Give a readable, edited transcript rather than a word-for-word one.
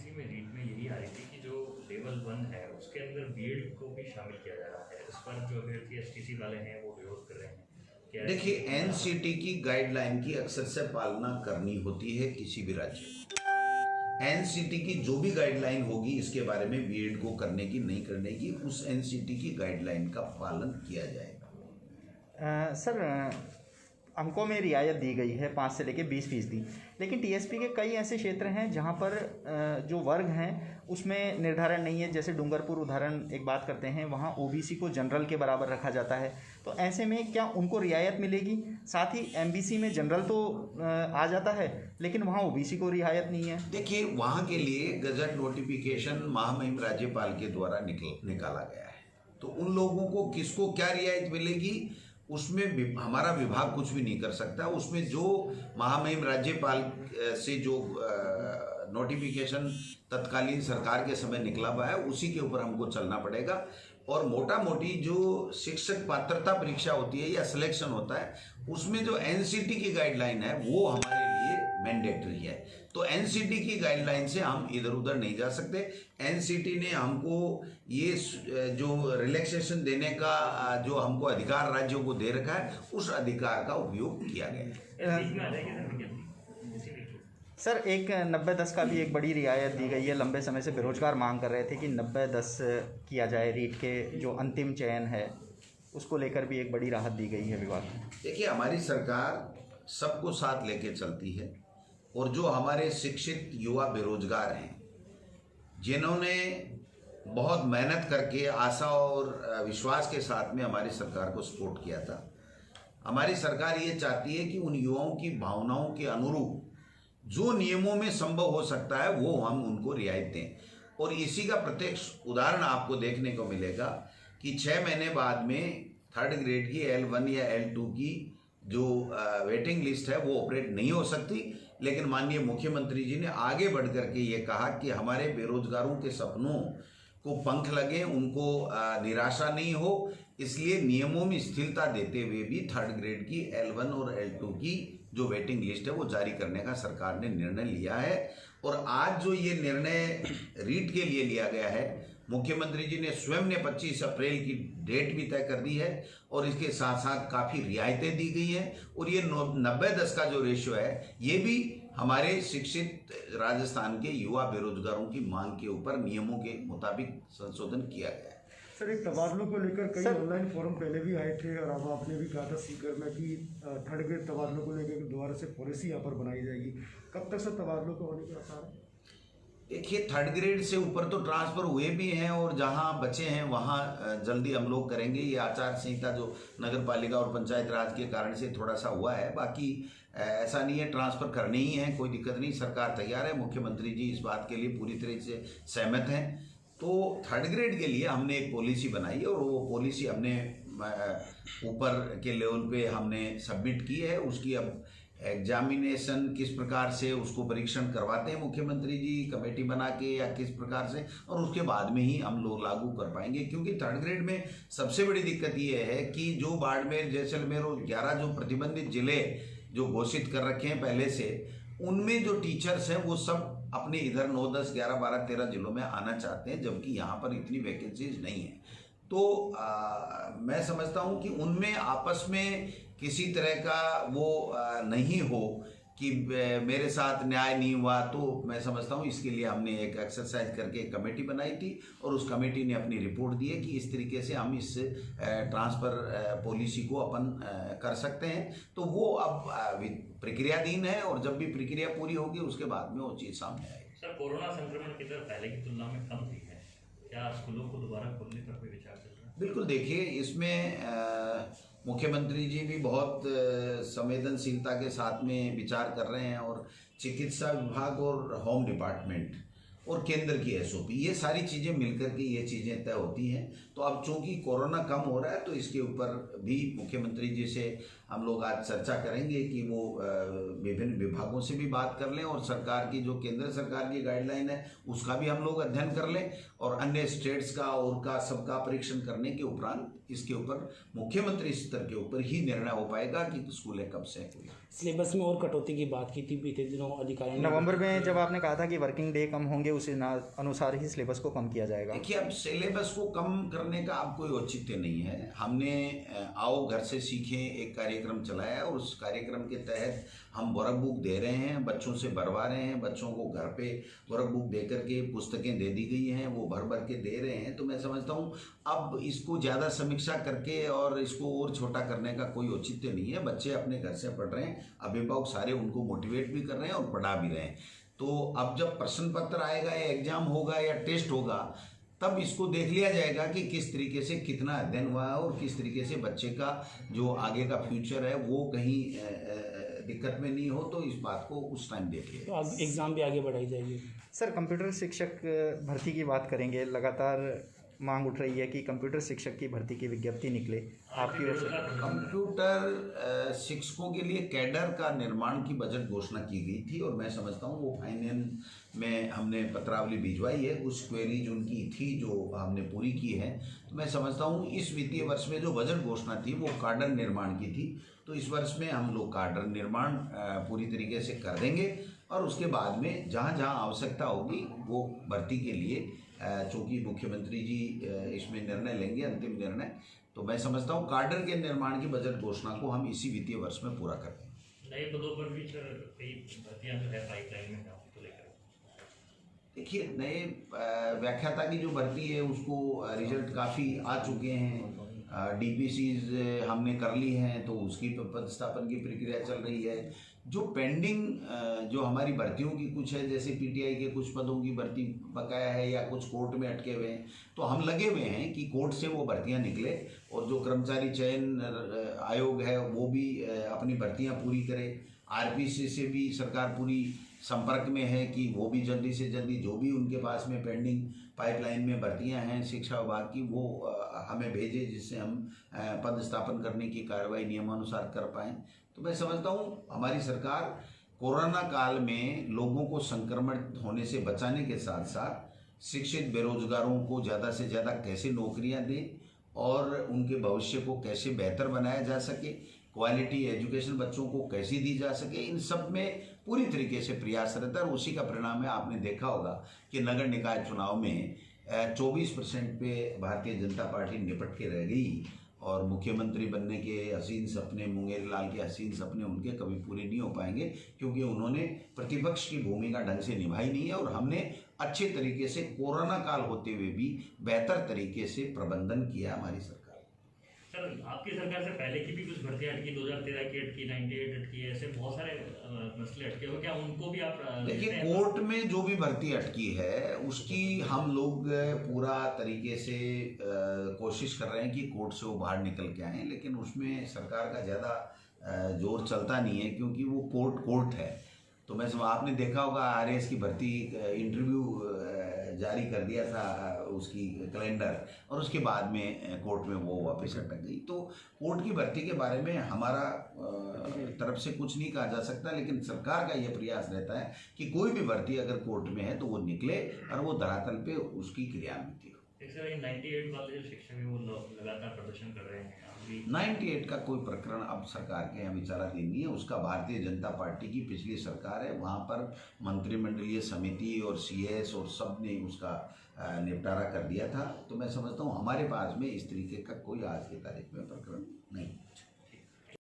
MBC में रीट में यही आ रही थी कि जो लेवल 1 है उसके अंदर बीएड को भी शामिल किया जा रहा है। इस पर जो अभ्यर्थी एसटीसी वाले हैं वो विरोध कर रहे हैं। क्या देखिए, एनसीटी की गाइडलाइन की अक्सर से पालना करनी होती है किसी भी राज्य में। एनसीटी की जो भी गाइडलाइन होगी इसके बारे में बीएड को करने की नहीं करने की, उस एनसीटी की गाइडलाइन का पालन किया जाएगा। सर, अंकों में रियायत दी गई है 5 से लेकर 20%, लेकिन टीएसपी के कई ऐसे क्षेत्र हैं जहां पर जो वर्ग हैं उसमें निर्धारण नहीं है। जैसे डूंगरपुर उदाहरण एक बात करते हैं, वहां ओबीसी को जनरल के बराबर रखा जाता है। तो ऐसे में क्या उनको रियायत मिलेगी? साथ ही एमबीसी में जनरल तो आ जाता है लेकिन वहाँ ओबीसी को रियायत नहीं है। देखिए, वहाँ के लिए गजट नोटिफिकेशन महामहिम राज्यपाल के द्वारा निकाला गया है, तो उन लोगों को किसको क्या रियायत मिलेगी उसमें हमारा विभाग कुछ भी नहीं कर सकता। उसमें जो महामहिम राज्यपाल से जो नोटिफिकेशन तत्कालीन सरकार के समय निकला हुआ है उसी के ऊपर हमको चलना पड़ेगा। और मोटा मोटी जो शिक्षक पात्रता परीक्षा होती है या सिलेक्शन होता है उसमें जो एनसीटी की गाइडलाइन है वो हमारे लिए मैंडेटरी है। तो एनसीटी की गाइडलाइन से हम इधर उधर नहीं जा सकते। एनसीटी ने हमको ये जो रिलैक्सेशन देने का जो हमको अधिकार राज्यों को दे रखा है उस अधिकार का उपयोग किया गया है। सर, एक 90-10 का भी एक बड़ी रियायत दी गई है। लंबे समय से बेरोजगार मांग कर रहे थे कि 90-10 किया जाए। रीट के जो अंतिम चयन है उसको लेकर भी एक बड़ी राहत दी गई है विभाग में। देखिए, हमारी सरकार सबको साथ लेके चलती है और जो हमारे शिक्षित युवा बेरोजगार हैं जिन्होंने बहुत मेहनत करके आशा और विश्वास के साथ में हमारी सरकार को सपोर्ट किया था, हमारी सरकार ये चाहती है कि उन युवाओं की भावनाओं के अनुरूप जो नियमों में संभव हो सकता है वो हम उनको रियायत दें। और इसी का प्रत्यक्ष उदाहरण आपको देखने को मिलेगा कि 6 महीने बाद में 3rd ग्रेड की L1 या L2 की जो वेटिंग लिस्ट है वो ऑपरेट नहीं हो सकती। लेकिन माननीय मुख्यमंत्री जी ने आगे बढ़ करके ये कहा कि हमारे बेरोजगारों के सपनों को पंख लगे, उनको निराशा नहीं हो, इसलिए नियमों में स्थिरता देते हुए भी 3rd ग्रेड की L1 और L2 की जो वेटिंग लिस्ट है वो जारी करने का सरकार ने निर्णय लिया है। और आज जो ये निर्णय रीट के लिए लिया गया है, मुख्यमंत्री जी ने स्वयं ने 25 अप्रैल की डेट भी तय कर दी है और इसके साथ साथ काफ़ी रियायतें दी गई हैं। और ये 90-10 का जो रेशियो है ये भी हमारे शिक्षित राजस्थान के युवा बेरोजगारों की मांग के ऊपर नियमों के मुताबिक संशोधन किया गया है। सर, एक तबादलों को लेकर कई ऑनलाइन फोरम पहले भी आए थे और अब आपने भी कहा था सीकर में कि 3rd ग्रेड तबादलों को लेकर दोबारा से पॉलिसी यहाँ पर बनाई जाएगी। कब तक सर तबादलों को होने के आसार है? देखिए, 3rd ग्रेड से ऊपर तो ट्रांसफ़र हुए भी हैं और जहां बचे हैं वहां जल्दी हम लोग करेंगे। ये आचार संहिता जो नगर पालिका और पंचायत राज के कारण से थोड़ा सा हुआ है, बाकी ऐसा नहीं है, ट्रांसफ़र करने ही है, कोई दिक्कत नहीं, सरकार तैयार है। मुख्यमंत्री जी इस बात के लिए पूरी तरह से सहमत हैं। तो 3rd ग्रेड के लिए हमने एक पॉलिसी बनाई है और वो पॉलिसी हमने ऊपर के लेवल पे हमने सबमिट की है। उसकी अब एग्जामिनेशन किस प्रकार से उसको परीक्षण करवाते हैं मुख्यमंत्री जी कमेटी बना के या किस प्रकार से, और उसके बाद में ही हम लोग लागू कर पाएंगे। क्योंकि 3rd ग्रेड में सबसे बड़ी दिक्कत ये है कि जो बाड़मेर, जैसलमेर और 11 जो प्रतिबंधित जिले जो घोषित कर रखे हैं पहले से, उनमें जो टीचर्स हैं वो सब अपने इधर 9, 10, 11, 12, 13 जिलों में आना चाहते हैं, जबकि यहाँ पर इतनी वैकेंसीज नहीं है। तो मैं समझता हूँ कि उनमें आपस में किसी तरह का वो नहीं हो कि मेरे साथ न्याय नहीं हुआ। तो मैं समझता हूँ इसके लिए हमने एक एक्सरसाइज करके एक कमेटी बनाई थी और उस कमेटी ने अपनी रिपोर्ट दी है कि इस तरीके से हम इस ट्रांसफ़र पॉलिसी को अपन कर सकते हैं। तो वो अब प्रक्रियाधीन है और जब भी प्रक्रिया पूरी होगी उसके बाद में वो चीज़ सामने आएगी। सर, कोरोना संक्रमण की दर पहले की तुलना में कम हुई है, क्या स्कूलों को दोबारा खोलने पर कोई विचार चल रहा है? बिल्कुल, देखिए, इसमें मुख्यमंत्री जी भी बहुत संवेदनशीलता के साथ में विचार कर रहे हैं और चिकित्सा विभाग और होम डिपार्टमेंट और केंद्र की एसओपी, ये सारी चीज़ें मिलकर के ये चीज़ें तय होती हैं। तो अब चूंकि कोरोना कम हो रहा है तो इसके ऊपर भी मुख्यमंत्री जी से हम लोग आज चर्चा करेंगे कि वो विभिन्न विभागों से भी बात कर लें और सरकार की जो केंद्र सरकार की गाइडलाइन है उसका भी हम लोग अध्ययन कर लें और अन्य स्टेट्स का और का सबका परीक्षण करने के उपरांत इसके ऊपर मुख्यमंत्री स्तर के ऊपर ही निर्णय हो पाएगा कि स्कूलें कब से खुलें। सिलेबस में और कटौती की बात की थी बीते दिनों अधिकारियों ने। नवंबर में जब आपने कहा था कि वर्किंग डे कम होंगे उस अनुसार ही सिलेबस को कम किया जाएगा। देखिए, अब सिलेबस को कम करने का अब कोई औचित्य नहीं है। हमने आओ घर से सीखें एक कार्यक्रम चलाया है और उस कार्यक्रम के तहत हम वर्क बुक दे रहे हैं, बच्चों से भरवा रहे हैं, बच्चों को घर पे वर्क बुक दे करके पुस्तकें दे दी गई हैं, वो भर भर के दे रहे हैं। तो मैं समझता हूँ अब इसको ज़्यादा समीक्षा करके और इसको और छोटा करने का कोई औचित्य नहीं है। बच्चे अपने घर से पढ़ रहे हैं, अभिभावक सारे उनको मोटिवेट भी कर रहे हैं और पढ़ा भी रहे हैं। तो अब जब प्रश्न पत्र आएगा या एग्जाम होगा या टेस्ट होगा तब इसको देख लिया जाएगा कि किस तरीके से कितना अध्ययन हुआ है और किस तरीके से बच्चे का जो आगे का फ्यूचर है वो कहीं दिक्कत में नहीं हो। तो इस बात को उस टाइम देख लिया। तो अब एग्ज़ाम भी आगे बढ़ाई जाएगी। सर, कंप्यूटर शिक्षक भर्ती की बात करेंगे। लगातार मांग उठ रही है कि कंप्यूटर शिक्षक की भर्ती की विज्ञप्ति निकले आपकी वजह से। कंप्यूटर शिक्षकों के लिए कैडर का निर्माण की बजट घोषणा की गई थी और मैं समझता हूँ वो फाइनेंस में हमने पत्रावली भिजवाई है। कुछ क्वेरीज उनकी थी जो हमने पूरी की है। तो मैं समझता हूँ इस वित्तीय वर्ष में जो बजट घोषणा थी वो कार्डर निर्माण की थी। तो इस वर्ष में हम लोग कार्डर निर्माण पूरी तरीके से कर देंगे और उसके बाद में जहाँ जहाँ आवश्यकता होगी वो भर्ती के लिए चूँकि मुख्यमंत्री जी इसमें निर्णय लेंगे, अंतिम निर्णय, तो मैं समझता हूँ कार्डर के निर्माण की बजट घोषणा को हम इसी वित्तीय वर्ष में पूरा कर देंगे। नए पदों पर भी सर कई भर्तियां जो है पाइपलाइन में है, उसको लेकर देखिए, नए व्याख्याता की जो भर्ती है उसको रिजल्ट काफ़ी आ चुके हैं। डीपीसीज हमने कर ली हैं तो उसकी पदस्थापन की प्रक्रिया चल रही है। जो पेंडिंग जो हमारी भर्तियों की कुछ है, जैसे पीटीआई के कुछ पदों की भर्ती बकाया है या कुछ कोर्ट में अटके हुए हैं, तो हम लगे हुए हैं कि कोर्ट से वो भर्तियां निकले और जो कर्मचारी चयन आयोग है वो भी अपनी भर्तियां पूरी करे। आरपीसी से भी सरकार पूरी संपर्क में है कि वो भी जल्दी से जल्दी जो भी उनके पास में पेंडिंग पाइपलाइन में भर्तियां हैं शिक्षा विभाग की वो हमें भेजे, जिससे हम पदस्थापन करने की कार्रवाई नियमानुसार कर पाएँ। तो मैं समझता हूँ हमारी सरकार कोरोना काल में लोगों को संक्रमण होने से बचाने के साथ साथ शिक्षित बेरोजगारों को ज़्यादा से ज़्यादा कैसे नौकरियां दें और उनके भविष्य को कैसे बेहतर बनाया जा सके, क्वालिटी एजुकेशन बच्चों को कैसी दी जा सके, इन सब में पूरी तरीके से प्रयासरत है। और उसी का परिणाम है, आपने देखा होगा कि नगर निकाय चुनाव में 24% पे भारतीय जनता पार्टी निपट के रह गई और मुख्यमंत्री बनने के हसीन सपने, मुंगेर लाल के हसीन सपने उनके कभी पूरे नहीं हो पाएंगे क्योंकि उन्होंने प्रतिपक्ष की भूमिका ढंग से निभाई नहीं है। और हमने अच्छे तरीके से कोरोना काल होते हुए भी बेहतर तरीके से प्रबंधन किया हमारी सरकार। सर, आपकी सरकार से पहले की भी कुछ भर्तियां अटकी, 2013 की अटकी, 98 अटकी, ऐसे बहुत सारे मसले अटके हुए, क्या उनको भी आप देखिए, कोर्ट में जो भी भर्ती अटकी है उसकी हम लोग पूरा तरीके से कोशिश कर रहे हैं कि कोर्ट से वो बाहर निकल के आएँ, लेकिन उसमें सरकार का ज़्यादा जोर चलता नहीं है क्योंकि वो कोर्ट है। तो मैं आपने देखा होगा आरएएस की भर्ती इंटरव्यू जारी कर दिया था उसकी कैलेंडर और उसके बाद में कोर्ट में वो वापस अटक गई। तो कोर्ट की भर्ती के बारे में हमारा तरफ से कुछ नहीं कहा जा सकता, लेकिन सरकार का ये प्रयास रहता है कि कोई भी भर्ती अगर कोर्ट में है तो वो निकले और वो धरातल पे उसकी क्रियान्वित हो। सर, 98 वाले जो शिक्षक है वो लगातार प्रदर्शन कर रहे हैं। 98 का कोई प्रकरण अब सरकार के यहाँ विचाराधीन नहीं है। उसका भारतीय जनता पार्टी की पिछली सरकार है, वहाँ पर मंत्रिमंडलीय समिति और सीएस और सब ने उसका निपटारा कर दिया था। तो मैं समझता हूँ हमारे पास में इस तरीके का कोई आज की तारीख में प्रकरण नहीं।